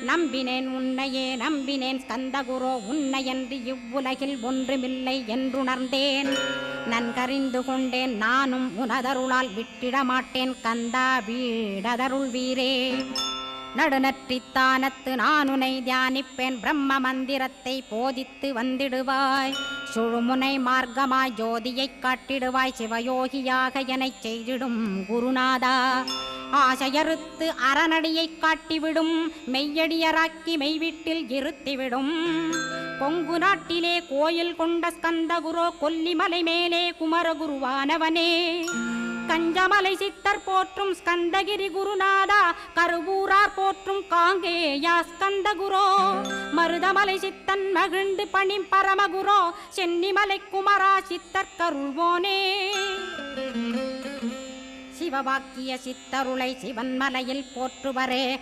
நம்பினேன் உன்னையே நம்பினேன் ஸ்கந்தகுரோ உன்னையன்றி இவ்வுலகில் ஒன்றுமில்லை என்றுணர்ந்தேன். நன்கறிந்து கொண்டேன் நானும் உனதருளால் விட்டிட மாட்டேன் கந்தா வீடதருள் வீரே. நடுநற்றித்தானத்து நானுனை தியானிப்பேன் பிரம்ம மந்திரத்தை போதித்து வந்திடுவாய். சுழுமுனை மார்க்கமாய் ஜோதியைக் காட்டிடுவாய் சிவயோகியாக எனச் செய்திடும் குருநாதா. ஆசையறுத்து அறநடியைக் காட்டிவிடும் மெய்யடியராக்கி மெய்வீட்டில் இருத்திவிடும். கொங்கு நாட்டிலே கோயில் கொண்ட ஸ்கந்தகுரோ கொல்லிமலை மேலே குமரகுருவானவனே. கஞ்சமலை சித்தர் போற்றும் ஸ்கந்தகிரி குருநாதா கருவூரார் போற்றும் காங்கேயா ஸ்கந்தகுரோ. மருதமலை சித்தன் மகிழ்ந்து பணி பரமகுரோ சென்னிமலை குமரா சித்தர் கருள்வோனே. சிவவாக்கிய சித்தருளை சிவன்மலையில் போற்றுவரே